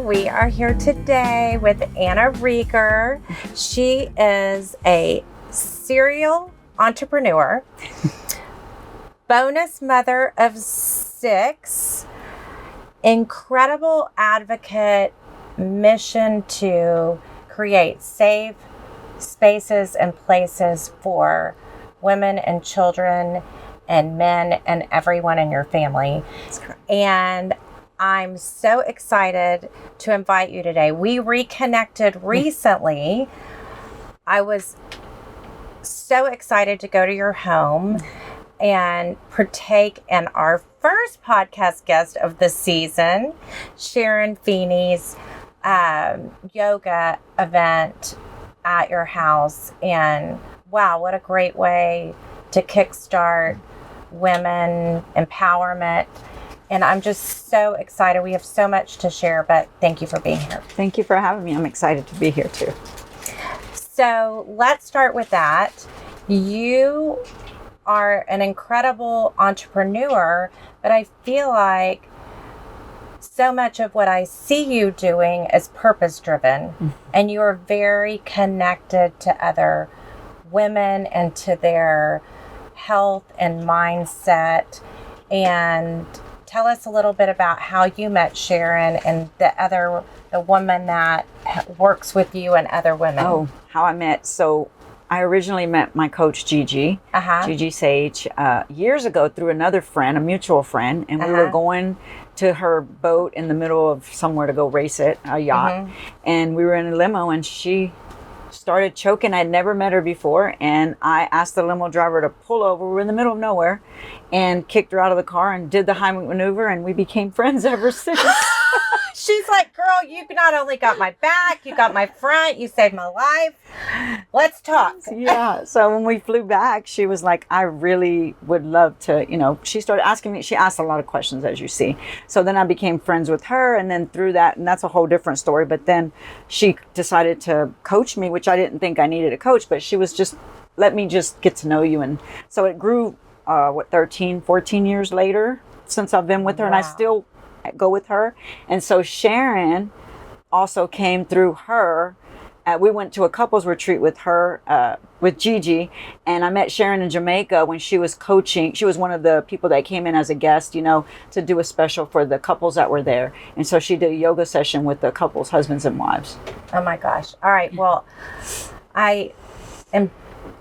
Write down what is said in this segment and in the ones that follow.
We are here today with Anna Reger. She is a serial entrepreneur, bonus mother of 6, incredible advocate, mission to create safe spaces and places for women and children and men and everyone in your family. That's correct. And I'm so excited to invite you today. We reconnected recently. I was so excited to go to your home and partake in our first podcast guest of the season, Sharon Feeney's yoga event at your house. And wow, what a great way to kickstart women empowerment. And I'm just so excited. We have so much to share, but thank you for being here. Thank you for having me. I'm excited to be here too. So let's start with that. You are an incredible entrepreneur, but I feel like so much of what I see you doing is purpose-driven, and you are very connected to other women and to their health and mindset. And tell us a little bit about how you met Sharon and the woman that works with you and other women. Oh, how I met. So I originally met my coach, Gigi Sage, years ago through another friend, a mutual friend. And we were going to her boat in the middle of somewhere to go race it, a yacht. And we were in a limo and she started choking. I'd never met her before. And I asked the limo driver to pull over. We were in the middle of nowhere and kicked her out of the car and did the Heimlich maneuver. And we became friends ever since. She's like, girl, you not only got my back, you got my front, you saved my life. Let's talk. Yeah. So when we flew back, she was like, I really would love to, she started asking me, she asked a lot of questions, as you see. So then I became friends with her. And then through that, and that's a whole different story. But then she decided to coach me, which I didn't think I needed a coach, but she was just, let me just get to know you. And so it grew, 13, 14 years later since I've been with her. Wow. And I still go with her. And so Sharon also came through her. We went to a couples retreat with her, with Gigi, and I met Sharon in Jamaica when she was coaching. She was one of the people that came in as a guest, to do a special for the couples that were there. And so she did a yoga session with the couples, husbands and wives. Oh my gosh. All right. Well, I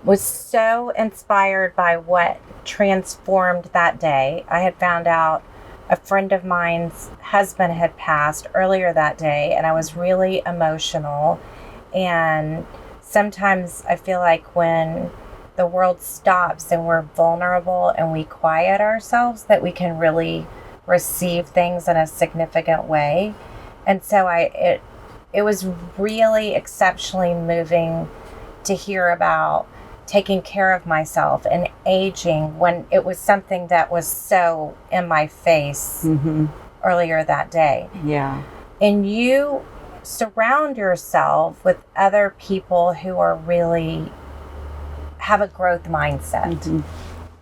was so inspired by what transformed that day. I had found out a friend of mine's husband had passed earlier that day, and I was really emotional. And sometimes I feel like when the world stops and we're vulnerable and we quiet ourselves, that we can really receive things in a significant way. And so it was really exceptionally moving to hear about taking care of myself and aging when it was something that was so in my face earlier that day. Yeah. And you surround yourself with other people who are really have a growth mindset.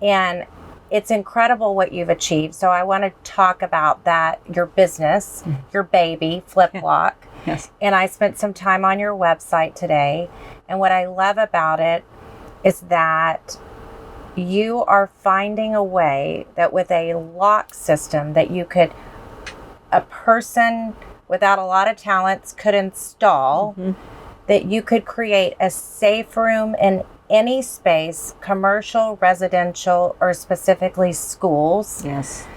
And it's incredible what you've achieved. So I want to talk about that, your business, your baby, FlipLok. Yes. And I spent some time on your website today. And what I love about it is that you are finding a way that with a lock system that a person without a lot of talents could install, that you could create a safe room in any space, commercial, residential, or specifically schools. Yes.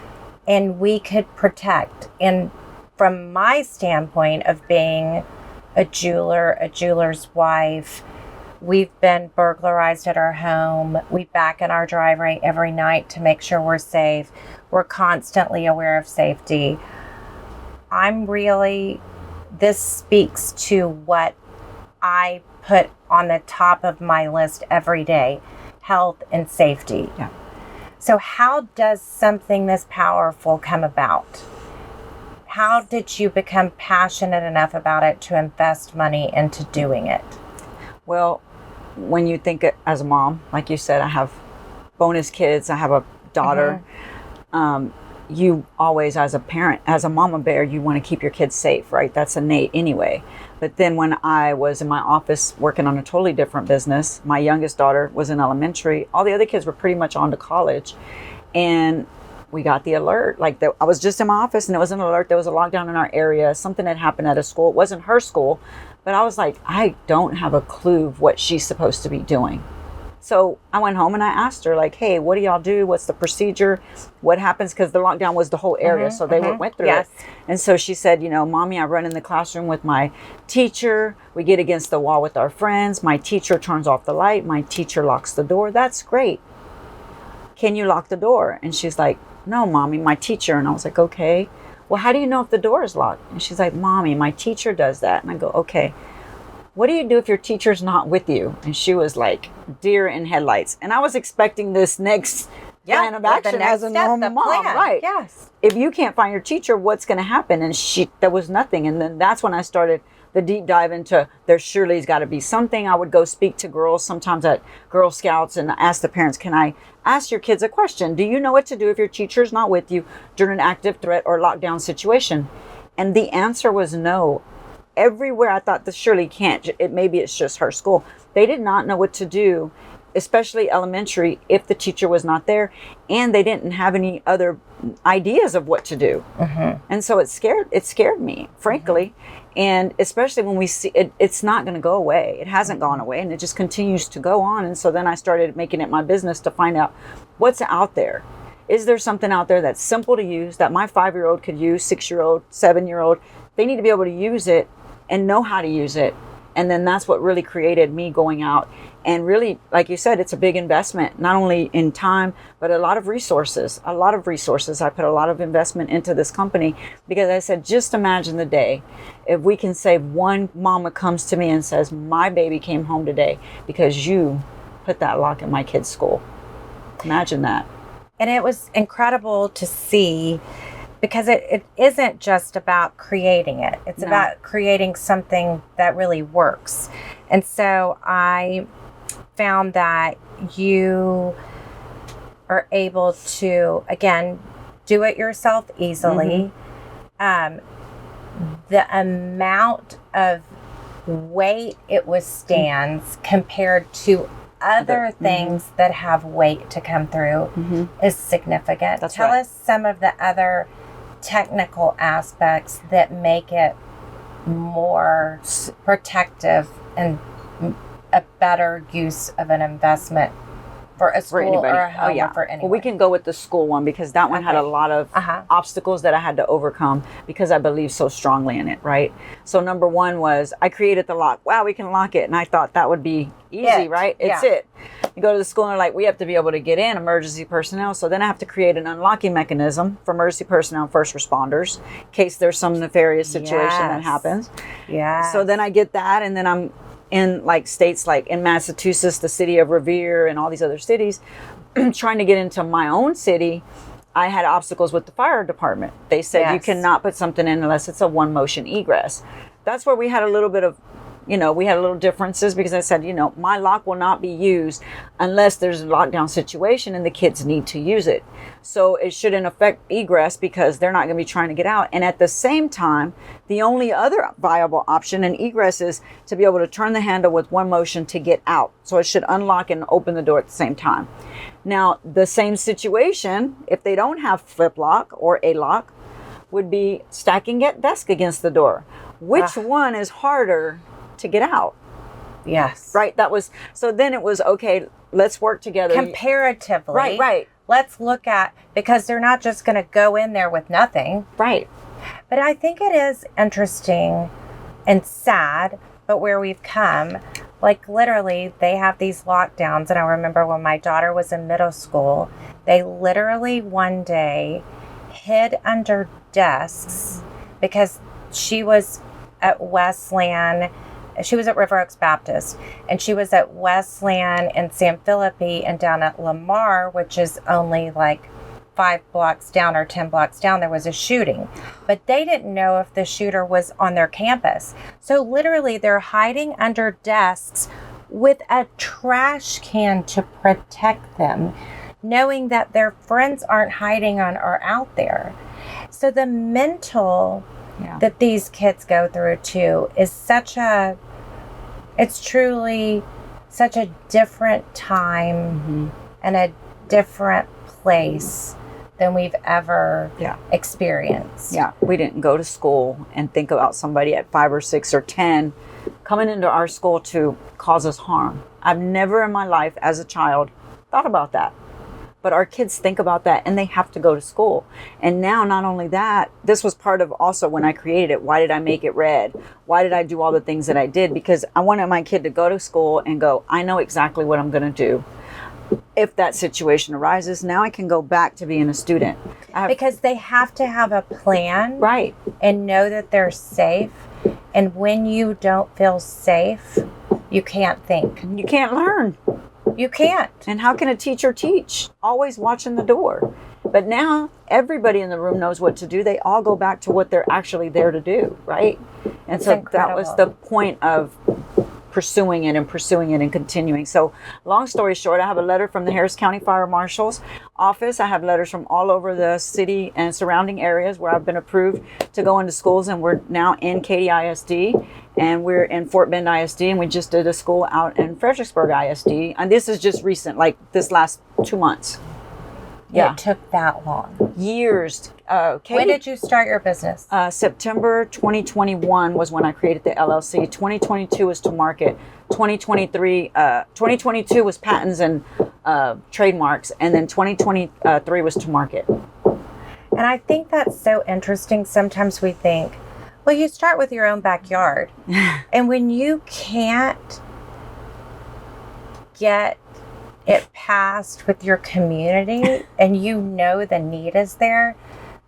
And we could protect. And from my standpoint of being a jeweler, a jeweler's wife, we've been burglarized at our home. We back in our driveway every night to make sure we're safe. We're constantly aware of safety. This speaks to what I put on the top of my list every day, health and safety. Yeah. So how does something this powerful come about? How did you become passionate enough about it to invest money into doing it? Well, when you think as a mom, like you said, I have bonus kids. I have a daughter. you always, as a parent, as a mama bear, you want to keep your kids safe, right? That's innate anyway. But then when I was in my office working on a totally different business, my youngest daughter was in elementary. All the other kids were pretty much on to college. And we got the alert. Like, I was just in my office and it was an alert. There was a lockdown in our area. Something had happened at a school. It wasn't her school. But I was like, I don't have a clue of what she's supposed to be doing. So I went home and I asked her, like, hey, what do y'all do? What's the procedure? What happens? Because the lockdown was the whole area. So they went through it. And so she said, you know, Mommy, I run in the classroom with my teacher. We get against the wall with our friends. My teacher turns off the light. My teacher locks the door. That's great. Can you lock the door? And she's like, no, Mommy, my teacher. And I was like, okay. Well, how do you know if the door is locked? And she's like, Mommy, my teacher does that. And I go, okay. What do you do if your teacher's not with you? And she was like, deer in headlights. And I was expecting this next plan of action as a normal mom. Right. Yes. If you can't find your teacher, what's going to happen? And there was nothing. And then that's when I started the deep dive into there surely's got to be something. I would go speak to girls sometimes at Girl Scouts and ask the parents, can I ask your kids a question? Do you know what to do if your teacher's not with you during an active threat or lockdown situation? And the answer was no. Everywhere I thought this surely can't. Maybe it's just her school. They did not know what to do, especially elementary, if the teacher was not there, and they didn't have any other ideas of what to do. And so it scared me, frankly. And especially when we see it's not going to go away. It hasn't gone away, and it just continues to go on. And so then I started making it my business to find out what's out there. Is there something out there that's simple to use that my 5-year-old could use, 6-year-old, 7-year-old? They need to be able to use it and know how to use it. And then that's what really created me going out. And really, like you said, it's a big investment, not only in time, but a lot of resources. I put a lot of investment into this company because I said, just imagine the day if we can say one mama comes to me and says, my baby came home today because you put that lock in my kid's school. Imagine that. And it was incredible to see, because it isn't just about creating it. It's about creating something that really works. And so I found that you are able to, again, do it yourself easily. The amount of weight it withstands compared to other things that have weight to come through is significant. Tell us some of the other technical aspects that make it more protective and a better use of an investment for a school or a home or for anyone. Well, we can go with the school one because that one had a lot of obstacles that I had to overcome because I believe so strongly in it, right? So number one was I created the lock. Wow, we can lock it. And I thought that would be easy, right? It's it. You go to the school and they're like, we have to be able to get in, emergency personnel. So then I have to create an unlocking mechanism for emergency personnel and first responders in case there's some nefarious situation that happens. So then I get that, and then I'm in like states like in Massachusetts, the city of Revere and all these other cities, trying to get into my own city. I had obstacles with the fire department. They said you cannot put something in unless it's a one motion egress. That's where we had a little bit of, we had a little differences because I said, my lock will not be used unless there's a lockdown situation and the kids need to use it. So it shouldn't affect egress because they're not going to be trying to get out. And at the same time, the only other viable option in egress is to be able to turn the handle with one motion to get out. So it should unlock and open the door at the same time. Now, the same situation, if they don't have FlipLok or a lock, would be stacking a desk against the door. Which one is harder to get out? Yes. Right. So then it was, okay, let's work together. Comparatively. Right. Let's look at, because they're not just going to go in there with nothing. Right. But I think it is interesting and sad, but where we've come, like literally they have these lockdowns. And I remember when my daughter was in middle school, they literally one day hid under desks because she was at Wesleyan. She was at River Oaks Baptist, and she was at Wesleyan and San Felipe and down at Lamar, which is only like 5 blocks down or 10 blocks down, there was a shooting. But they didn't know if the shooter was on their campus. So literally they're hiding under desks with a trash can to protect them. knowing that their friends aren't hiding on or out there. So the mental that these kids go through too is it's truly such a different time and a different place than we've ever experienced. Yeah, we didn't go to school and think about somebody at 5 or 6 or 10 coming into our school to cause us harm. I've never in my life as a child thought about that. But our kids think about that, and they have to go to school. And now, not only that, this was part of also when I created it. Why did I make it red? Why did I do all the things that I did? Because I wanted my kid to go to school and go, I know exactly what I'm going to do. If that situation arises, now I can go back to being a student. Because they have to have a plan. Right. And know that they're safe. And when you don't feel safe, you can't think. You can't learn. You can't. And how can a teacher teach? Always watching the door. But now everybody in the room knows what to do. They all go back to what they're actually there to do, right? And so that was the point of pursuing it and continuing. So long story short, I have a letter from the Harris County Fire Marshal's office. I have letters from all over the city and surrounding areas where I've been approved to go into schools, and we're now in Katy ISD, and we're in Fort Bend ISD, and we just did a school out in Fredericksburg ISD, and this is just recent, like this last 2 months. Yeah. It took that long. Years. Katy, when did you start your business? September 2021 was when I created the LLC. 2022 was to market. 2022 was patents and trademarks, and then 2023 was to market. And I think that's so interesting. Sometimes we think, well, you start with your own backyard. And when you can't get it passed with your community and you know the need is there,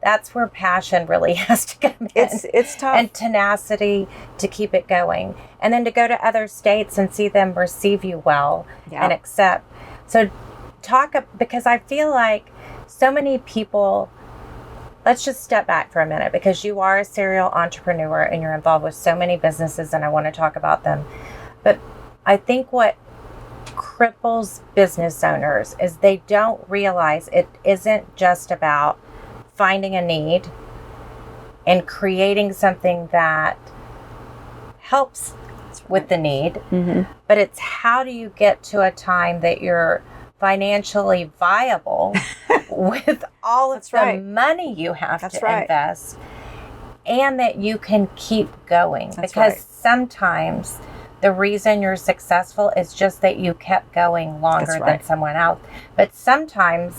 that's where passion really has to come in. It's tough. And tenacity to keep it going. And then to go to other states and see them receive you well and accept. So because I feel like so many people, let's just step back for a minute, because you are a serial entrepreneur and you're involved with so many businesses, and I want to talk about them. But I think what cripples business owners is they don't realize it isn't just about finding a need and creating something that helps with the need, but it's how do you get to a time that you're financially viable with all of the money you have to invest, and that you can keep going. Because sometimes the reason you're successful is just that you kept going longer than someone else. But sometimes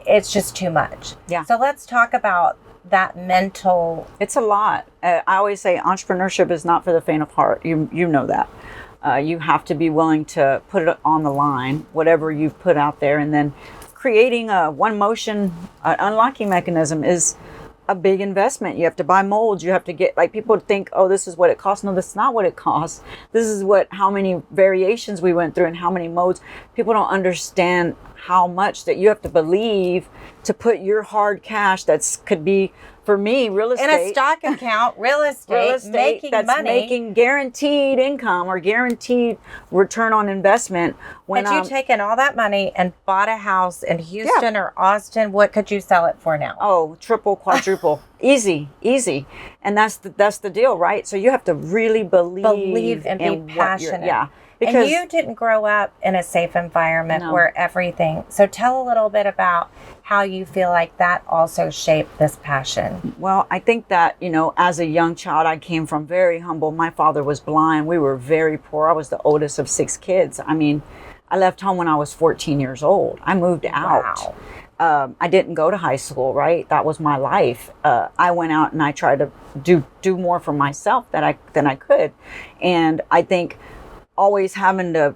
it's just too much. Yeah. So let's talk about that mental. It's a lot. I always say entrepreneurship is not for the faint of heart. You know that. You have to be willing to put it on the line, whatever you've put out there. And then creating a one motion unlocking mechanism is a big investment. You have to buy molds. You have to get, like, people think, oh, this is what it costs. No, that's not what it costs. This is how many variations we went through and how many modes. People don't understand how much that you have to believe to put your hard cash could be, for me, real estate. In a stock account, real estate making that's money. Making guaranteed income or guaranteed return on investment. Had you taken all that money and bought a house in Houston or Austin, what could you sell it for now? Oh, triple, quadruple. Easy. And that's the deal, right? So you have to really believe and be passionate. Because, and you didn't grow up in a safe environment where everything. So tell a little bit about how you feel like that also shaped this passion. Well, I think that, as a young child, I came from very humble. My father was blind. We were very poor. I was the oldest of 6 kids. I mean, I left home when I was 14 years old. I moved out. Wow. I didn't go to high school, right? That was my life. I went out and I tried to do more for myself than I could. And I think always having to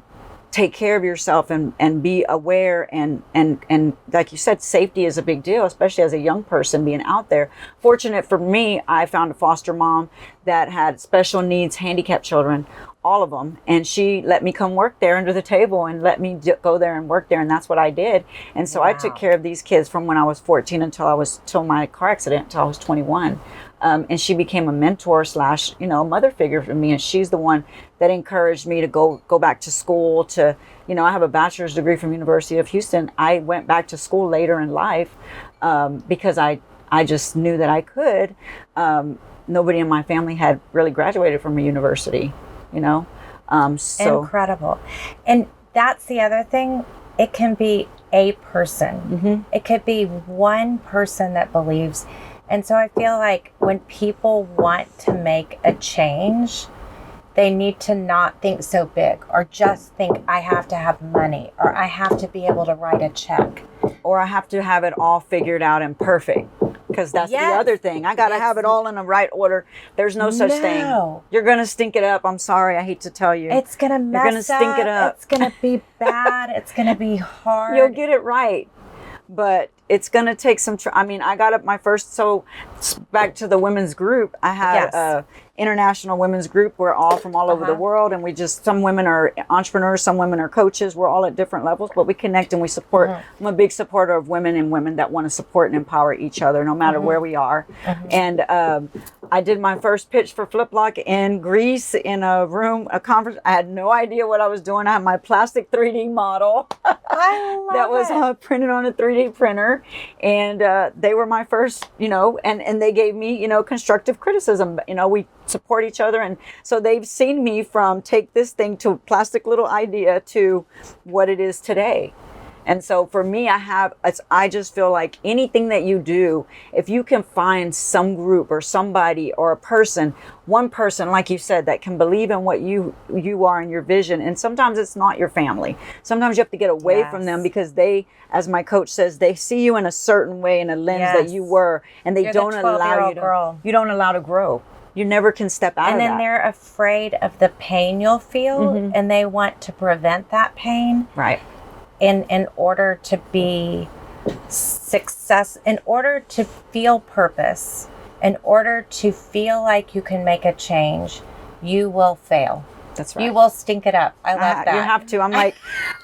take care of yourself and be aware and like you said, safety is a big deal, especially as a young person being out there. Fortunate for me, I found a foster mom that had special needs, handicapped children, all of them. And she let me come work there under the table and let me go there and work there. And that's what I did. And so I took care of these kids from when I was 14 till my car accident, until I was 21. And she became a mentor / mother figure for me. And she's the one that encouraged me to go back to school to, I have a bachelor's degree from University of Houston. I went back to school later in life because I just knew that I could. Nobody in my family had really graduated from a university, so incredible. And that's the other thing. It can be a person. Mm-hmm. It could be one person that believes. And so I feel like when people want to make a change, they need to not think so big, or just think, I have to have money, or I have to be able to write a check, or I have to have it all figured out and perfect. Because that's the other thing. I got to have it all in the right order. There's no such thing. You're going to stink it up. I'm sorry. I hate to tell you. It's going to mess up. You're going to stink it up. It's going to be bad. It's going to be hard. You'll get it right. But it's going to take some I got up my first, so back to the women's group. I had a international women's group. We're all from all over the world, and some women are entrepreneurs, some women are coaches. We're all at different levels, but we connect and we support. I'm a big supporter of women and women that want to support and empower each other, no matter where we are. And I did my first pitch for FlipLok in Greece in a conference. I had no idea what I was doing. I had my plastic 3D model that was printed on a 3D printer. And they were my first, and they gave me, constructive criticism. We support each other. And so they've seen me from take this thing to plastic little idea to what it is today. And so for me, I just feel like anything that you do, if you can find some group or somebody or a person, one person, like you said, that can believe in what you are and your vision. And sometimes it's not your family. Sometimes you have to get away from them, because they, as my coach says, they see you in a certain way, in a lens that you were, and they don't allow you to grow. You never can step out of that. And then they're afraid of the pain you'll feel, and they want to prevent that pain. Right. In order to be in order to feel purpose, in order to feel like you can make a change, you will fail. That's right. You will stink it up. I love that. You have to. I'm like,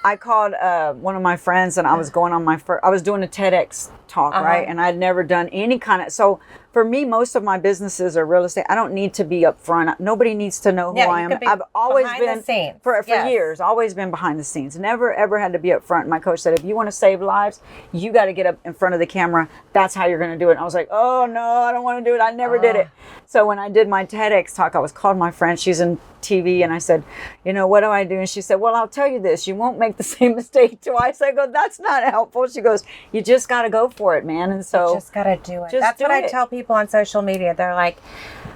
I called one of my friends, and I was going on I was doing a TEDx talk, right? And I'd never done any so for me, most of my businesses are real estate. I don't need to be up front. Nobody needs to know who I am. I've always been for years, always been behind the scenes. Never ever had to be up front. My coach said, if you want to save lives, you got to get up in front of the camera. That's how you're going to do it. And I was like, oh no, I don't want to do it. I never did it. So when I did my TEDx talk, I was called my friend. She's in TV, and I said, what do I do? And she said, well, I'll tell you this. You won't make the same mistake twice. I go, that's not helpful. She goes, you just got to go for it, man. And so you just got to do it. That's what I tell people on social media. They're like,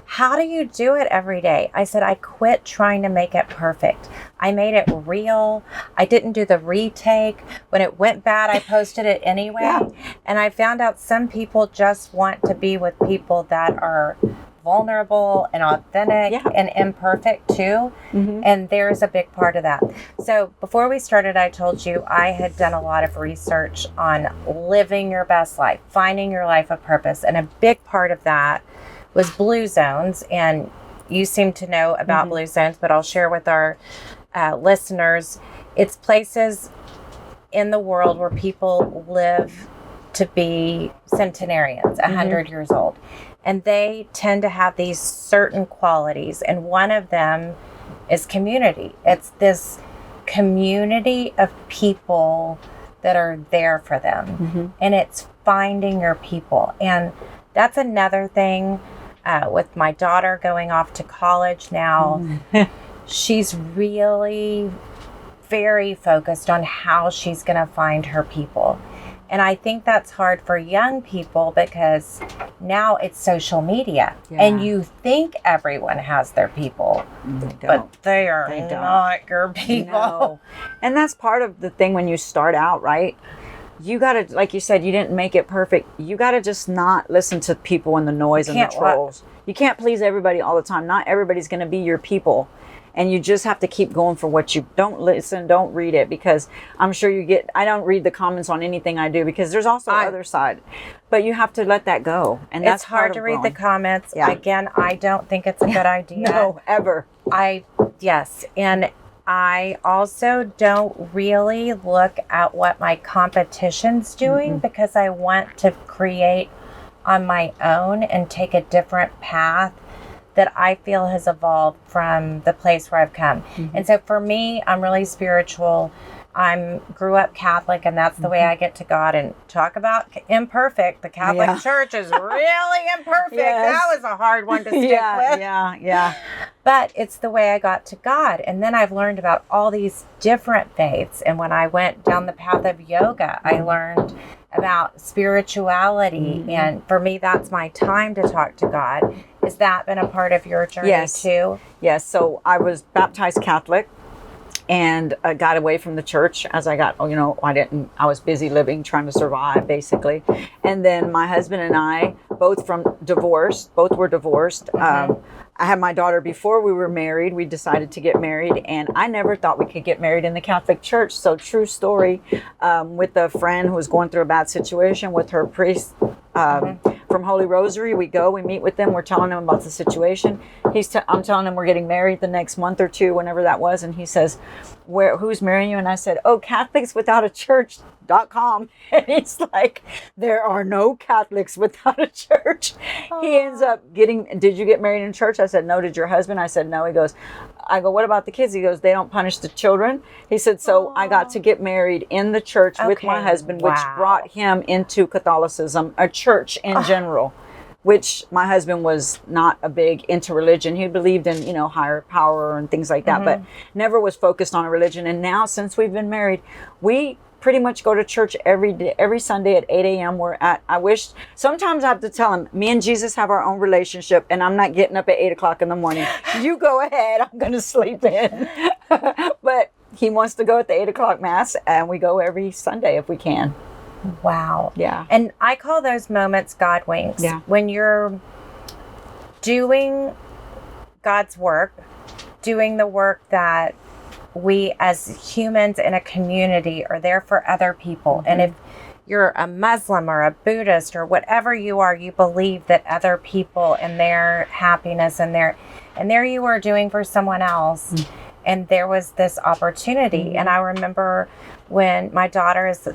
how do you do it every day? I said, I quit trying to make it perfect. I made it real. I didn't do the retake. When it went bad, I posted it anyway. And I found out some people just want to be with people that are vulnerable and authentic and imperfect too. And there's a big part of that. So before we started, I told you I had done a lot of research on living your best life, finding your life of purpose. And a big part of that was blue zones. And you seem to know about blue zones, but I'll share with our listeners. It's places in the world where people live to be centenarians, 100 years old. And they tend to have these certain qualities. And one of them is community. It's this community of people that are there for them. And it's finding your people. And that's another thing with my daughter going off to college now. She's really very focused on how she's going to find her people. And I think that's hard for young people because now it's social media. And you think everyone has their people, but they are not your people. No. And that's part of the thing when you start out, right? You got to, like you said, you didn't make it perfect. You got to just not listen to people and the noise and the trolls. You can't please everybody all the time. Not everybody's going to be your people. and you just have to keep going for what you don't listen, don't read it, because I'm sure I don't read the comments on anything I do, because there's also other side, but you have to let that go. And that's it's hard to read the comments. Yeah. Again, I don't think it's a good idea. No, ever. Yes. And I also don't really look at what my competition's doing because I want to create on my own and take a different path that I feel has evolved from the place where I've come. And so for me, I'm really spiritual. Grew up Catholic, and that's the way I get to God. And talk about imperfect. The Catholic Church is really imperfect. Yes. That was a hard one to stick with. Yeah. But it's the way I got to God. And then I've learned about all these different faiths. And when I went down the path of yoga, I learned about spirituality. And for me, that's my time to talk to God. Has that been a part of your journey too? Yes. So I was baptized Catholic, and I got away from the church as I got, I was busy living, trying to survive, basically. And then my husband and I, both were divorced. I had my daughter before we were married. We decided to get married, and I never thought we could get married in the Catholic Church. So true story, with a friend who was going through a bad situation with her priest, from Holy Rosary. We meet with them. We're telling them about the situation. I'm telling him we're getting married the next month or two, whenever that was. And he says, who's marrying you? And I said, CatholicsWithoutAChurch.com. And he's like, there are no Catholics without a church. He ends up did you get married in church? I said, no. Did your husband? I said, no. I go, what about the kids? He goes, they don't punish the children. He said, so I got to get married in the church with my husband, which brought him into Catholicism, a church in general, which my husband was not a big into religion. He believed in, higher power and things like that, but never was focused on a religion. And now, since we've been married, we pretty much go to church every Sunday at 8 a.m. Sometimes I have to tell him, me and Jesus have our own relationship, and I'm not getting up at 8 o'clock in the morning. You go ahead, I'm going to sleep in. But he wants to go at the 8 o'clock mass, and we go every Sunday if we can. Wow. Yeah. And I call those moments God winks. Yeah. When you're doing God's work, doing the work that we as humans in a community are there for other people. And if you're a Muslim or a Buddhist or whatever you are, you believe that other people and their happiness and there you are doing for someone else. And there was this opportunity. And I remember when my daughter has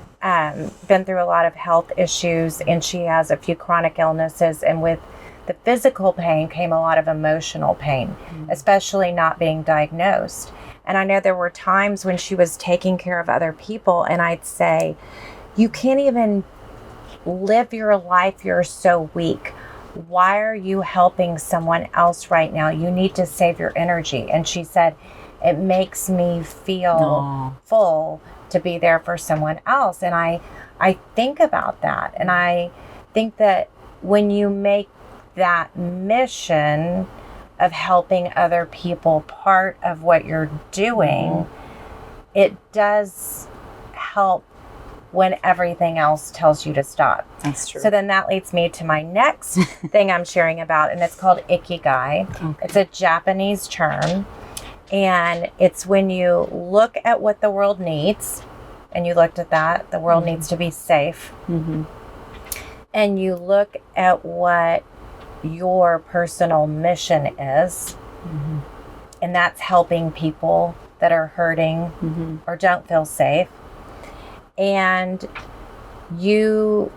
been through a lot of health issues, and she has a few chronic illnesses, and with the physical pain came a lot of emotional pain, especially not being diagnosed. And I know there were times when she was taking care of other people, and I'd say, you can't even live your life. You're so weak. Why are you helping someone else right now? You need to save your energy. And she said, it makes me feel full to be there for someone else. And I think about that. And I think that when you make that mission of helping other people part of what you're doing, it does help when everything else tells you to stop. That's true. So then that leads me to my next thing I'm sharing about, and it's called Ikigai. Okay. It's a Japanese term, and it's when you look at what the world needs, and you looked at that, the world needs to be safe, and you look at what your personal mission is, and that's helping people that are hurting or don't feel safe. And you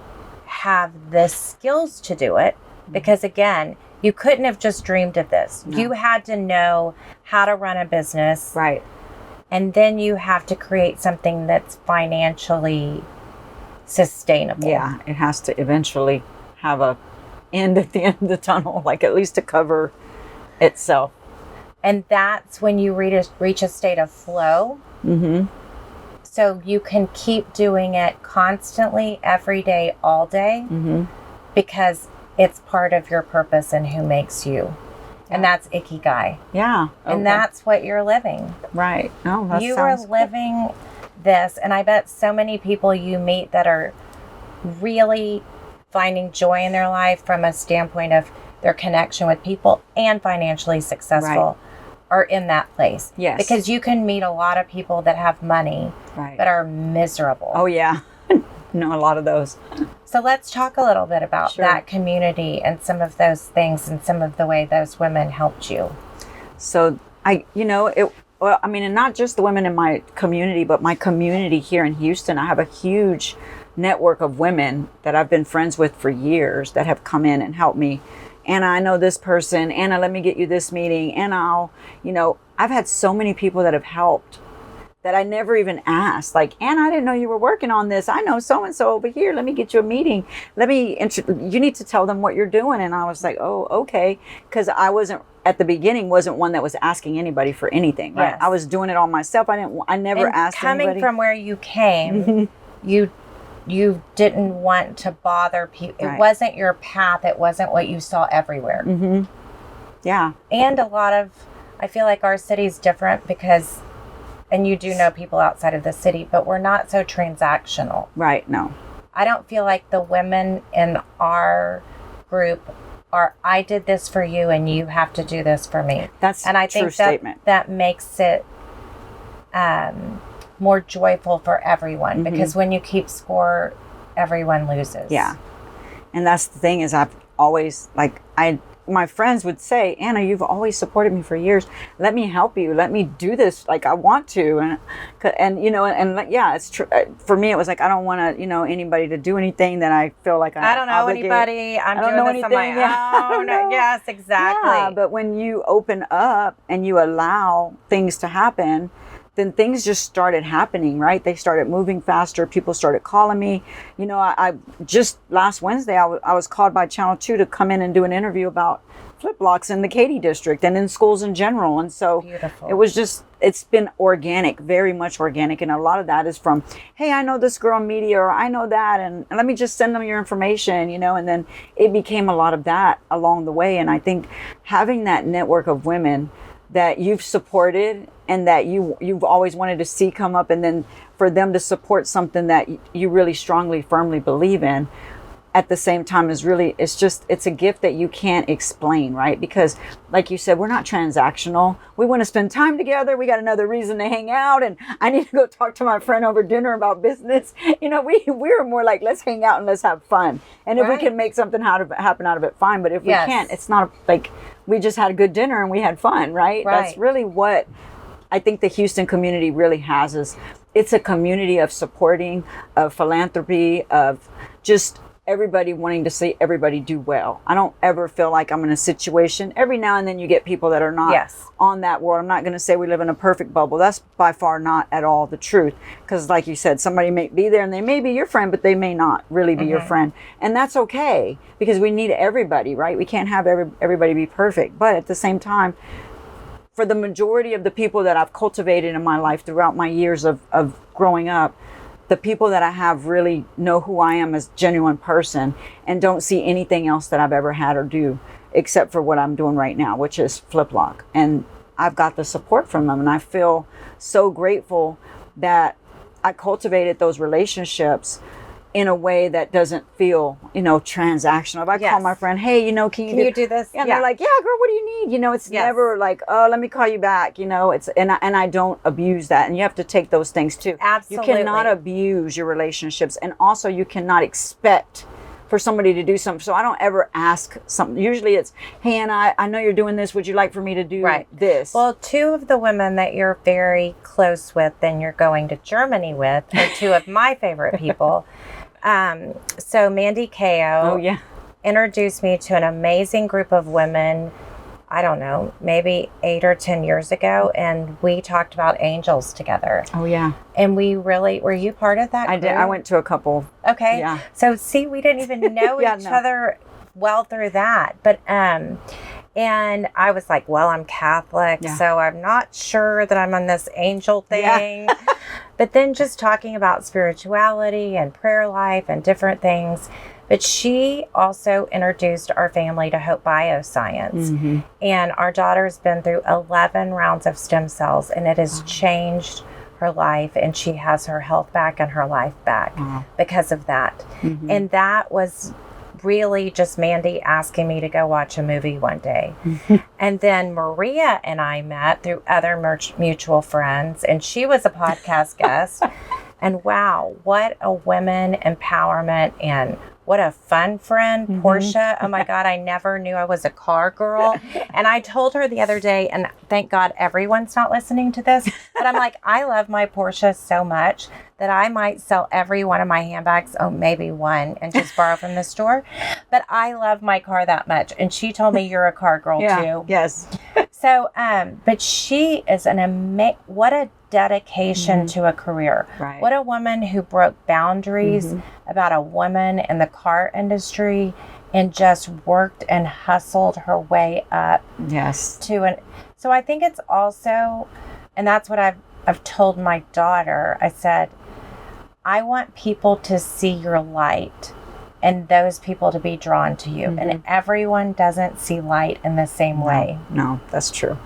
have the skills to do it, because again, you couldn't have just dreamed of this. No. You had to know how to run a business. Right. And then you have to create something that's financially sustainable. Yeah, it has to eventually have a end at the end of the tunnel, like at least to cover itself. And that's when you reach a state of flow. So you can keep doing it constantly, every day, all day, because it's part of your purpose and who makes you. And that's Ikigai. Yeah. Okay. And that's what you're living. Right. Oh, that you sounds are living this. And I bet so many people you meet that are really finding joy in their life from a standpoint of their connection with people and financially successful are in that place. Yes. Because you can meet a lot of people that have money, Right. but are miserable. Oh, yeah. Know a lot of those. So let's talk a little bit about Sure. that community and some of those things and some of the way those women helped you. So and not just the women in my community, but my community here in Houston. I have a huge network of women that I've been friends with for years that have come in and helped me. Anna, I know this person. Anna, let me get you this meeting. Anna, I've had so many people that have helped that I never even asked. Like, Anna, I didn't know you were working on this. I know so-and-so over here. Let me get you a meeting. You need to tell them what you're doing. And I was like, oh, okay. Because I wasn't one that was asking anybody for anything. Right? Yes. I was doing it all myself. I never asked anybody. Coming from where you came, you didn't want to bother people. Right. It wasn't your path. It wasn't what you saw everywhere. Mm-hmm. Yeah. And I feel like our city's different because, and you do know people outside of the city, but we're not so transactional. Right. No. I don't feel like the women in our group are, I did this for you and you have to do this for me. That's and I a true think statement. that makes it more joyful for everyone, because when you keep score, everyone loses. Yeah. And that's the thing is I've always, my friends would say, Anna, you've always supported me for years. Let me help you. Let me do this. Like I want to. It's true. For me, it was like, I don't want to, anybody to do anything that I feel like I don't know anybody. I'm doing this on my own. Yes, exactly. Yeah, but when you open up and you allow things to happen, then things just started happening, right? They started moving faster. People started calling me. I just last Wednesday, I was called by Channel 2 to come in and do an interview about FlipLoks in the Katy district and in schools in general. And so Beautiful. It was it's been organic, very much organic. And a lot of that is from, hey, I know this girl in media, or I know that, and let me just send them your information, and then it became a lot of that along the way. And I think having that network of women that you've supported and that you've always wanted to see come up, and then for them to support something that you really strongly, firmly believe in at the same time is really, it's a gift that you can't explain, right? Because like you said, we're not transactional. We want to spend time together. We got another reason to hang out, and I need to go talk to my friend over dinner about business. We're more like, let's hang out and let's have fun. And if we can make something happen out of it, fine. But if we can't, it's not like we just had a good dinner and we had fun, right? That's really what I think the Houston community really has, is it's a community of supporting, of philanthropy, of just everybody wanting to see everybody do well. I don't ever feel like I'm in a situation. Every now and then you get people that are not on that world. I'm not going to say we live in a perfect bubble. That's by far not at all the truth. Because like you said, somebody may be there and they may be your friend, but they may not really be your friend. And that's okay, because we need everybody, right? We can't have everybody be perfect. But at the same time, for the majority of the people that I've cultivated in my life throughout my years of growing up, the people that I have really know who I am as a genuine person and don't see anything else that I've ever had or do except for what I'm doing right now, which is FlipLok. And I've got the support from them. And I feel so grateful that I cultivated those relationships in a way that doesn't feel, transactional. If I call my friend, hey, can you do this? And they're like, yeah, girl, what do you need? It's never like, oh, let me call you back. It's, and I don't abuse that. And you have to take those things too. Absolutely. You cannot abuse your relationships. And also you cannot expect for somebody to do something. So I don't ever ask something. Usually it's, hey, Anna, I know you're doing this. Would you like for me to do this? Well, two of the women that you're very close with and you're going to Germany with are two of my favorite people. So Mandy Ko introduced me to an amazing group of women, I don't know, maybe 8 or 10 years ago. And we talked about angels together. Oh, yeah. And were you part of that group? I did. I went to a couple. Okay. Yeah. So see, we didn't even know each other well through that. But, and I was like, well, I'm Catholic, so I'm not sure that I'm on this angel thing. Yeah. But then just talking about spirituality and prayer life and different things. But she also introduced our family to Hope Bioscience. Mm-hmm. And our daughter's been through 11 rounds of stem cells, and it has changed her life. And she has her health back and her life back because of that. Mm-hmm. And that was really just Mandy asking me to go watch a movie one day. And then Maria and I met through other mutual friends, and she was a podcast guest. And wow, what a women empowerment, and what a fun friend, Portia. Oh my God, I never knew I was a car girl. And I told her the other day, and thank God everyone's not listening to this, but I'm like, I love my Portia so much that I might sell every one of my handbags, maybe one, and just borrow from the store. But I love my car that much. And she told me you're a car girl too. Yes. So, but she is what a dedication to a career. Right. What a woman who broke boundaries about a woman in the car industry and just worked and hustled her way up. Yes. So I think it's also, and that's what I've told my daughter. I said, I want people to see your light and those people to be drawn to you. And everyone doesn't see light in the same way. No, that's true.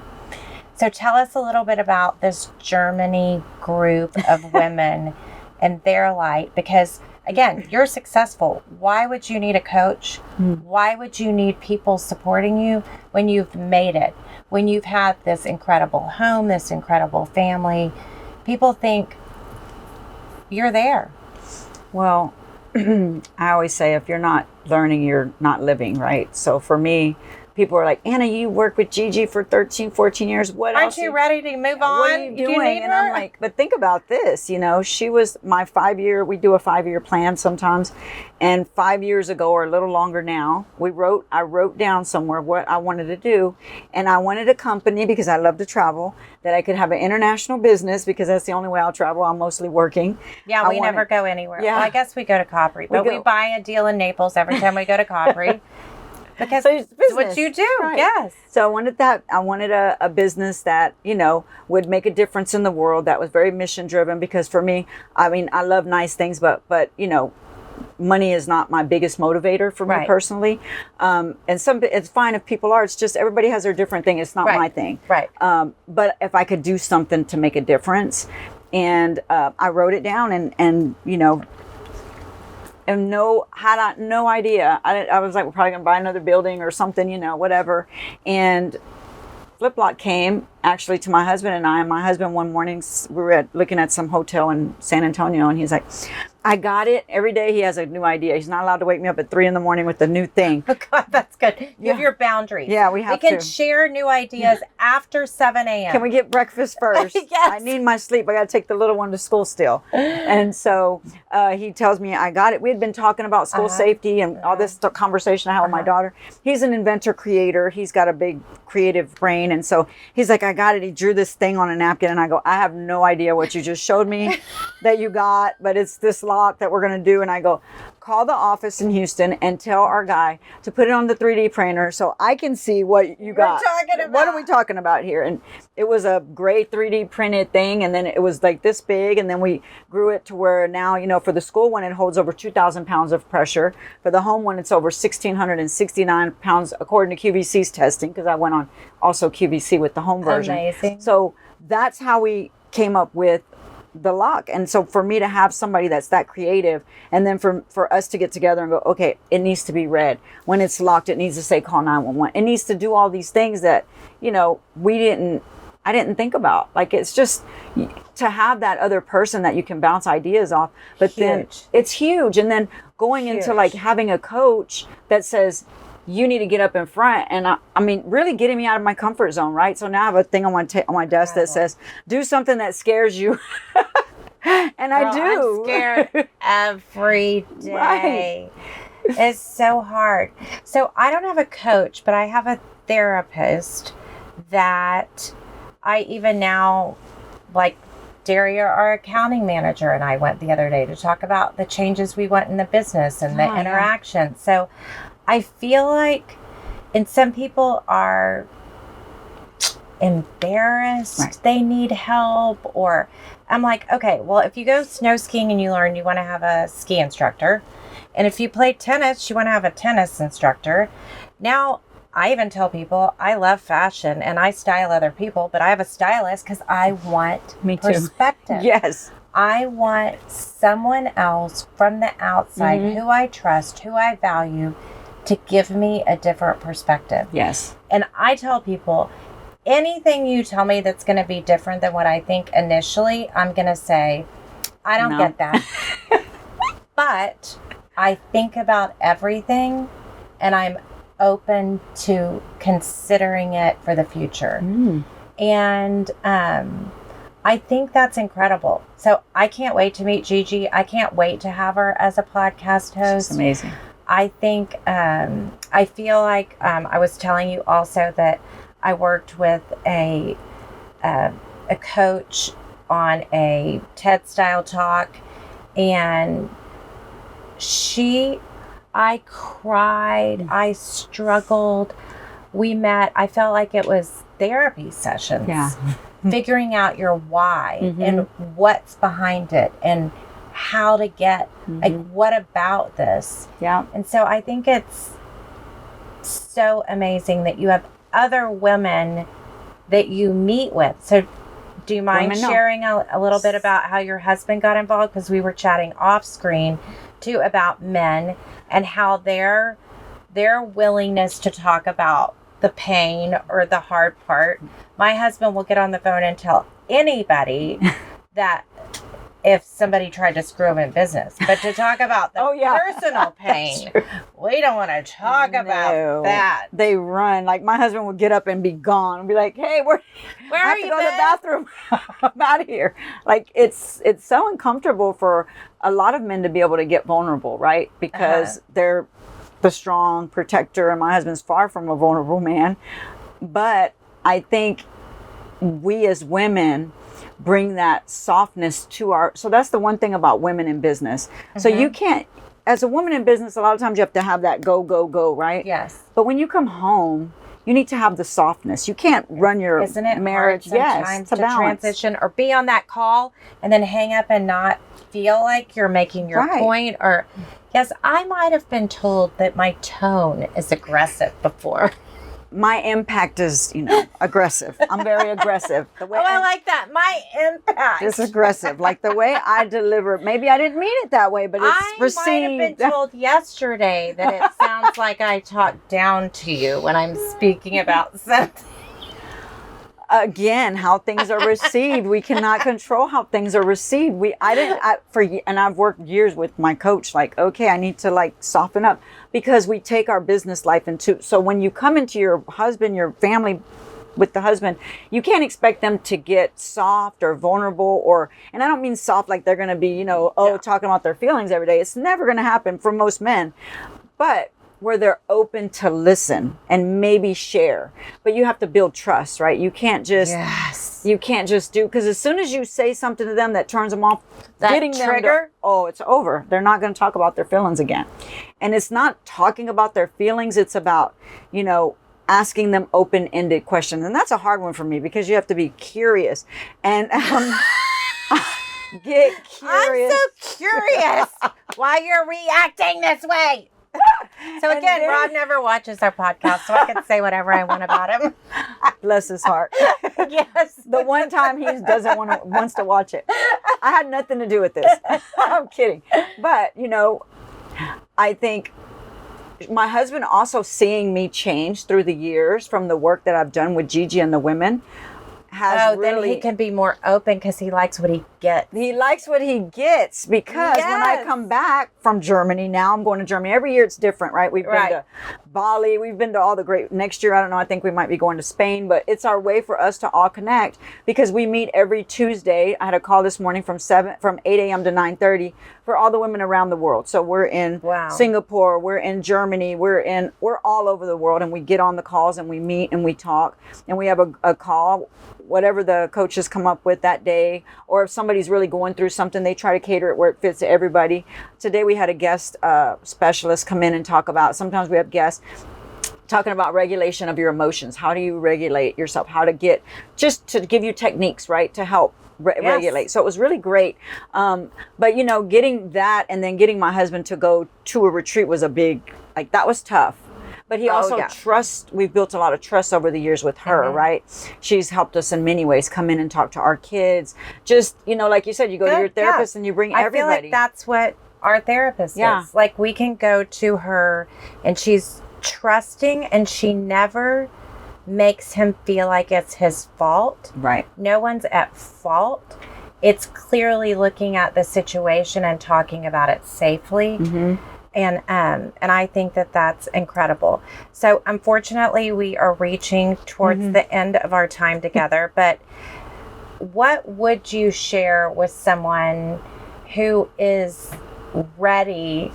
So tell us a little bit about this Germany group of women and their light, because again, you're successful. Why would you need a coach? Why would you need people supporting you when you've made it? When you've had this incredible home, this incredible family? People think you're there. Well, I always say if you're not learning, you're not living, right? So for me, people are like, Anna, you worked with Gigi for 13, 14 years. What Aren't else? you ready to move on? What are you doing? Do you need and her? I'm like, but think about this, she was my 5-year, we do a 5-year plan sometimes. And 5 years ago, or a little longer now, I wrote down somewhere what I wanted to do. And I wanted a company, because I love to travel, that I could have an international business, because that's the only way I'll travel. I'm mostly working. Yeah, we never go anywhere. Yeah. Well, I guess we go to Capri, but we buy a deal in Naples every time we go to Capri. Because it's what you do, right. Yes. So I wanted that. I wanted a business that, would make a difference in the world, that was very mission driven, because for me, I love nice things, but money is not my biggest motivator for me personally. And it's fine if people are, it's just everybody has their different thing. It's not my thing. Right. But if I could do something to make a difference, and I wrote it down and had no idea. I was like, we're probably gonna buy another building or something, whatever. And FlipLok came actually to my husband and I. And my husband, one morning, we were looking at some hotel in San Antonio, and he's like, I got it. Every day he has a new idea. He's not allowed to wake me up at 3 a.m. with a new thing. Oh God, that's good. You have your boundaries. Yeah, we have to. We can share new ideas after 7 a.m. Can we get breakfast first? Yes. I need my sleep. I got to take the little one to school still. And so he tells me I got it. We had been talking about school safety and all this conversation I had with my daughter. He's an inventor creator. He's got a big creative brain. And so he's like, I got it. He drew this thing on a napkin, and I go, I have no idea what you just showed me that you got, but it's this lock that we're going to do. And I go, call the office in Houston and tell our guy to put it on the 3D printer so I can see what you got. What are we talking about here? And it was a gray 3D printed thing, and then it was like this big, and then we grew it to where now, for the school one, it holds over 2,000 pounds of pressure. For the home one, it's over 1,669 pounds according to QVC's testing, because I went on also QVC with the home version. Amazing. So that's how we came up with the lock. And so for me to have somebody that's that creative, and then for us to get together and go, okay, it needs to be read. When it's locked, it needs to say call 911. It needs to do all these things that, I didn't think about. Like, it's just to have that other person that you can bounce ideas off. But then it's huge. And then going into like having a coach that says, you need to get up in front. And really getting me out of my comfort zone, right? So now I have a thing on my desk that says, do something that scares you. And I do. I'm scared every day. Right. It's so hard. So I don't have a coach, but I have a therapist that I even now, like Daria, our accounting manager, and I went the other day to talk about the changes we want in the business and the interaction. So I feel like, and some people are embarrassed, they need help, or I'm like, okay, well, if you go snow skiing and you learn, you want to have a ski instructor. And if you play tennis, you want to have a tennis instructor. Now, I even tell people I love fashion and I style other people, but I have a stylist because I want perspective. Yes. I want someone else from the outside who I trust, who I value, to give me a different perspective. Yes. And I tell people, anything you tell me that's going to be different than what I think initially, I'm going to say, I don't get that. But I think about everything, and I'm open to considering it for the future. And I think that's incredible. So I can't wait to meet Gigi. I can't wait to have her as a podcast host. It's amazing. I think, I feel like I was telling you also that I worked with a coach on a TED style talk, and I cried, I struggled. We met, I felt like it was therapy sessions. Yeah. Figuring out your why and what's behind it and how to get, like, what about this? Yeah. And so I think it's so amazing that you have other women that you meet with. So do you mind sharing a little bit about how your husband got involved? Because we were chatting off screen too about men and how their willingness to talk about the pain or the hard part. My husband will get on the phone and tell anybody that if somebody tried to screw him in business, but to talk about the personal pain, we don't want to talk about that. They run. Like, my husband would get up and be gone and be like, "Hey, where are you? I have to go to the bathroom. I'm out of here." Like, it's so uncomfortable for a lot of men to be able to get vulnerable, right? Because they're the strong protector, and my husband's far from a vulnerable man. But I think we as women bring that softness to so that's the one thing about women in business. So you can't, as a woman in business, a lot of times you have to have that go, right? Yes. But when you come home, you need to have the softness. You can't run your Isn't it marriage hard sometimes to transition or be on that call and then hang up and not feel like you're making your point? Or, yes, I might have been told that my tone is aggressive before. My impact is, aggressive. I'm very aggressive. The way I like that. My impact is aggressive. Like, the way I deliver. Maybe I didn't mean it that way, but it's perceived. I might have been told yesterday that it sounds like I talk down to you when I'm speaking about something. Again, how things are received. We cannot control how things are received. And I've worked years with my coach, like, okay, I need to soften up, because we take our business life into, so when you come into your husband, your family with the husband, you can't expect them to get soft or vulnerable and I don't mean soft like they're going to be, talking about their feelings every day. It's never going to happen for most men, but where they're open to listen and maybe share. But you have to build trust, right? You can't just do, because as soon as you say something to them that turns them off, getting trigger, it's over. They're not going to talk about their feelings again. And it's not talking about their feelings. It's about, asking them open-ended questions. And that's a hard one for me, because you have to be curious and get curious. I'm so curious why you're reacting this way. So again, Rod never watches our podcast, so I can say whatever I want about him. Bless his heart. Yes. The one time he wants to watch it. I had nothing to do with this. I'm kidding. But, I think my husband also seeing me change through the years from the work that I've done with Gigi and the women has then he can be more open because he likes what he gets. He likes what he gets, because when I come back from Germany, now I'm going to Germany. Every year it's different, right? We've been to Bali. We've been to all the great, next year, I don't know, I think we might be going to Spain, but it's our way for us to all connect, because we meet every Tuesday. I had a call this morning from 8 a.m. to 9:30 for all the women around the world. So we're in Singapore, we're in Germany, we're all over the world, and we get on the calls and we meet and we talk, and we have a call, whatever the coaches come up with that day, or if somebody's really going through something, they try to cater it where it fits everybody. Today we had a guest specialist come in and talk about, sometimes we have guests talking about regulation of your emotions. How do you regulate yourself? How to just to give you techniques, right, to help regulate. So it was really great. But getting that, and then getting my husband to go to a retreat was that was tough. But he also trusts, we've built a lot of trust over the years with her, right? She's helped us in many ways, come in and talk to our kids. Just, like you said, you go to your therapist and you bring everybody. I feel like that's what our therapist is. Like, we can go to her and she's trusting, and she never makes him feel like it's his fault. Right. No one's at fault. It's clearly looking at the situation and talking about it safely. And I think that that's incredible. So unfortunately, we are reaching towards the end of our time together, but what would you share with someone who is ready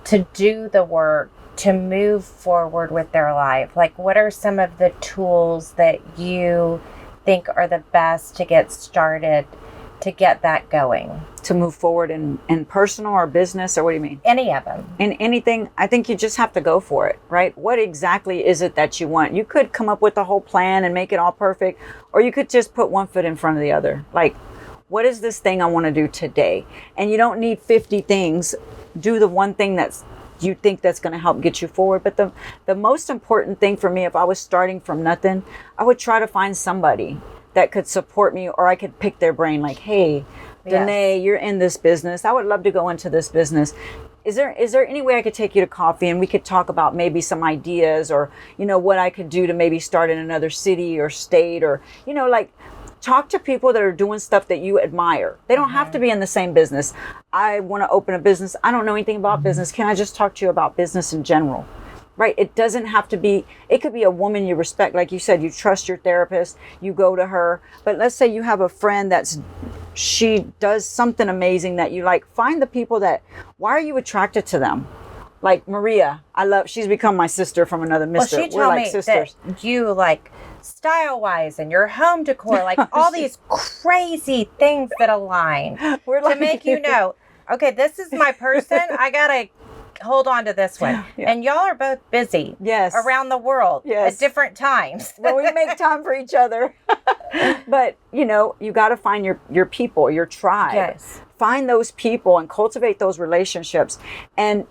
to do the work, to move forward with their life? Like, what are some of the tools that you think are the best to get started, to get that going? To move forward in personal or business, or what do you mean? Any of them. In anything, I think you just have to go for it, right? What exactly is it that you want? You could come up with a whole plan and make it all perfect, or you could just put one foot in front of the other. Like, what is this thing I want to do today? And you don't need 50 things. Do the one thing that's you think that's going to help get you forward. But the most important thing for me, if I was starting from nothing, I would try to find somebody that could support me, or I could pick their brain, like, hey, Danae, you're in this business. I would love to go into this business. Is there any way I could take you to coffee and we could talk about maybe some ideas, or, what I could do to maybe start in another city or state, or, like, talk to people that are doing stuff that you admire. They don't have to be in the same business. I want to open a business. I don't know anything about business. Can I just talk to you about business in general? Right? It doesn't have to be, it could be a woman you respect. Like you said, you trust your therapist, you go to her. But let's say you have a friend she does something amazing that you like. Find the people why are you attracted to them? Like Maria, she's become my sister from another mister. Well, she told me sisters. That you like style-wise and your home decor, like all these crazy things that align to make you know, okay, this is my person. I gotta hold on to this one. And y'all are both busy around the world at different times. Well, we make time for each other. But, you got to find your people, your tribe. Yes. Find those people and cultivate those relationships. And,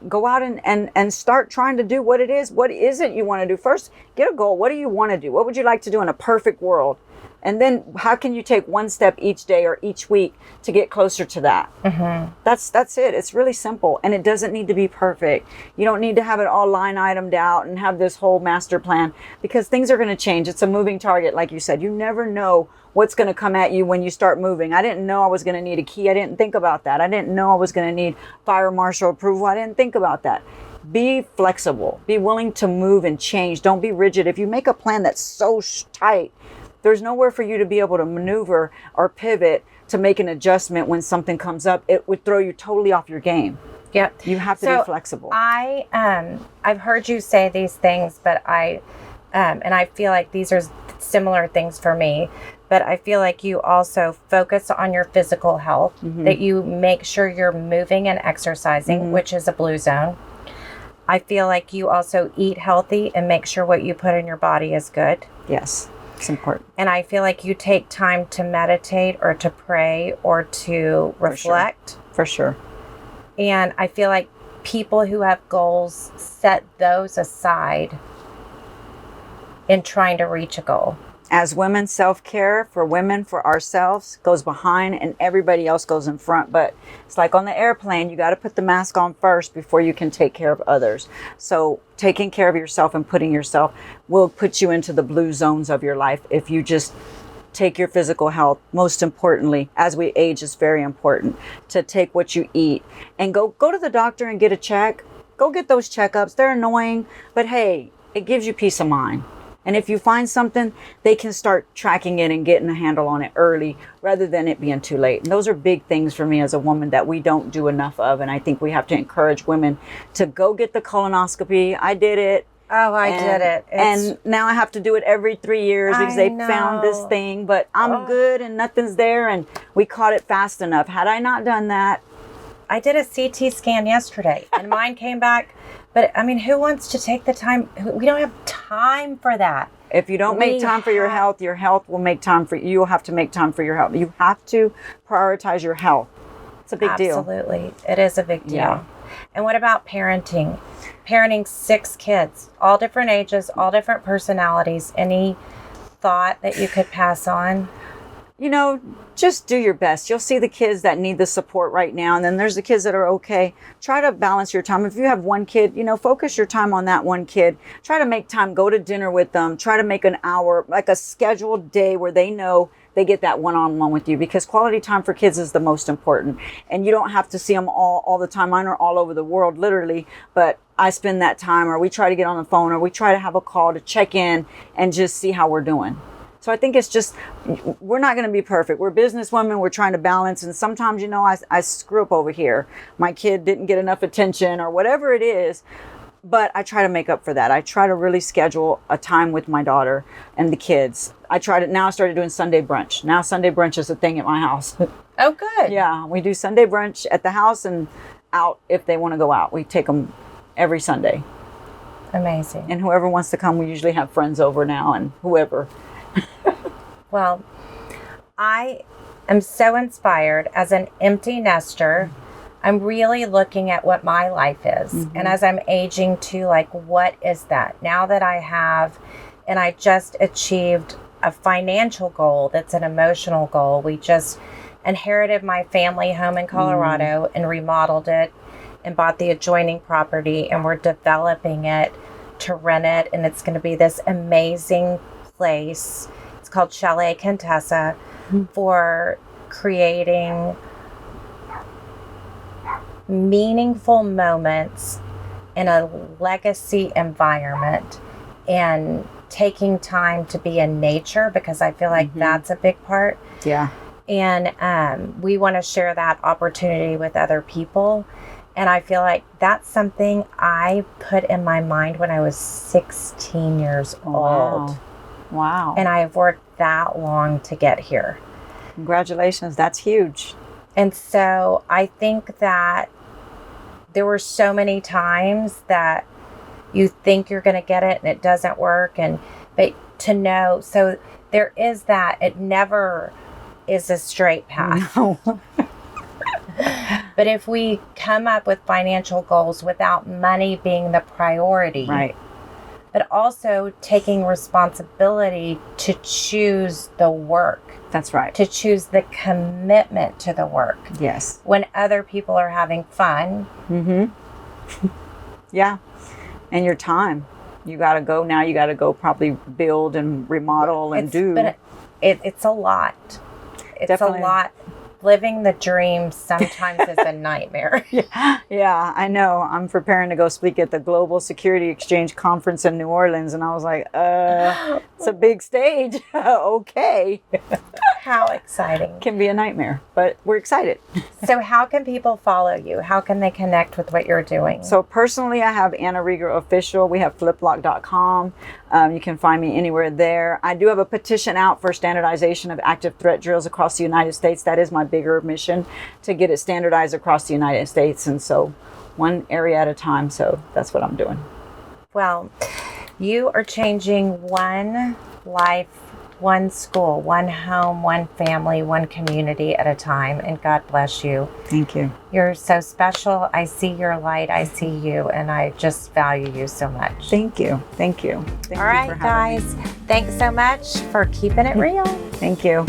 go out and start trying to do what it is. What is it you want to do? First, get a goal. What do you want to do? What would you like to do in a perfect world? And then how can you take one step each day or each week to get closer to that? That's it. It's really simple. And it doesn't need to be perfect. You don't need to have it all line itemed out and have this whole master plan, because things are going to change. It's a moving target. Like you said, you never know what's going to come at you when you start moving. I didn't know I was going to need a key. I didn't think about that. I didn't know I was going to need fire marshal approval. I didn't think about that. Be flexible. Be willing to move and change. Don't be rigid. If you make a plan that's so tight, there's nowhere for you to be able to maneuver or pivot to make an adjustment when something comes up. It would throw you totally off your game. Yep. You have to be flexible. I've heard you say these things, but and I feel like these are similar things for me, but I feel like you also focus on your physical health, that you make sure you're moving and exercising, which is a blue zone. I feel like you also eat healthy and make sure what you put in your body is good. Yes. It's important. And I feel like you take time to meditate or to pray or to reflect. For sure. And I feel like people who have goals set those aside in trying to reach a goal. As women, self-care for women, for ourselves, goes behind and everybody else goes in front. But it's like on the airplane, you got to put the mask on first before you can take care of others. So taking care of yourself and putting yourself will put you into the blue zones of your life if you just take your physical health. Most importantly, as we age, is very important to take what you eat and go to the doctor and get a check. Go get those checkups. They're annoying, but hey, it gives you peace of mind. And if you find something, they can start tracking it and getting a handle on it early rather than it being too late. And those are big things for me as a woman that we don't do enough of. And I think we have to encourage women to go get the colonoscopy. I did it. Oh, I did it. And now I have to do it every 3 years because they found this thing. But I'm good and nothing's there. And we caught it fast enough. Had I not done that. I did a CT scan yesterday and mine came back. But I mean, who wants to take the time? We don't have time for that. If you don't make time for your health will make time for you. You'll have to make time for your health. You have to prioritize your health. It's a big deal. Absolutely. It is a big deal. Yeah. And what about parenting? Parenting 6 kids, all different ages, all different personalities. Any thought that you could pass on? You know, just do your best. You'll see the kids that need the support right now, and then there's the kids that are okay. Try to balance your time. If you have one kid, you know, focus your time on that one kid. Try to make time, go to dinner with them. Try to make an hour, like a scheduled day where they know they get that one-on-one with you, because quality time for kids is the most important. And you don't have to see them all the time. Mine are all over the world, literally, but I spend that time, or we try to get on the phone, or we try to have a call to check in and just see how we're doing. So I think it's just, we're not going to be perfect. We're businesswomen. We're trying to balance. And sometimes, you know, I screw up over here. My kid didn't get enough attention or whatever it is. But I try to make up for that. I try to really schedule a time with my daughter and the kids. I started doing Sunday brunch. Now Sunday brunch is a thing at my house. Oh, good. Yeah, we do Sunday brunch at the house and out if they want to go out. We take them every Sunday. Amazing. And whoever wants to come, we usually have friends over now and whoever. Well, I am so inspired as an empty nester. I'm really looking at what my life is. Mm-hmm. And as I'm aging too, like, what is that? Now that I have, and I just achieved a financial goal that's an emotional goal. We just inherited my family home in Colorado and remodeled it and bought the adjoining property, and we're developing it to rent it. And it's going to be this amazing place. It's called Chalet Contessa, for creating meaningful moments in a legacy environment and taking time to be in nature, because I feel like that's a big part. Yeah. And we want to share that opportunity with other people. And I feel like that's something I put in my mind when I was 16 years old. Wow. And I've worked that long to get here. Congratulations. That's huge. And so I think that there were so many times that you think you're going to get it and it doesn't work. But to know, so there is that, it never is a straight path. No. But if we come up with financial goals without money being the priority, right, but also taking responsibility to choose the work. That's right. To choose the commitment to the work. Yes. When other people are having fun. Yeah. And your time. You got to go now. You got to go probably build and remodel and do. But it's a lot. It's Definitely. A lot. Living the dream sometimes is a nightmare. Yeah, I know. I'm preparing to go speak at the Global Security Exchange Conference in New Orleans, and I was like, it's a big stage. Okay. How exciting. Can be a nightmare, but we're excited. So how can people follow you? How can they connect with what you're doing? So personally, I have Anna Reger Official. We have FlipLok.com. You can find me anywhere there. I do have a petition out for standardization of active threat drills across the United States. That is my bigger mission, to get it standardized across the United States. And so one area at a time. So that's what I'm doing. Well, you are changing one life, one school, one home, one family, one community at a time. And God bless you. Thank you. You're so special. I see your light. I see you. And I just value you so much. Thank you. Thank you. All right, guys. Thanks so much for keeping it real. Thank you.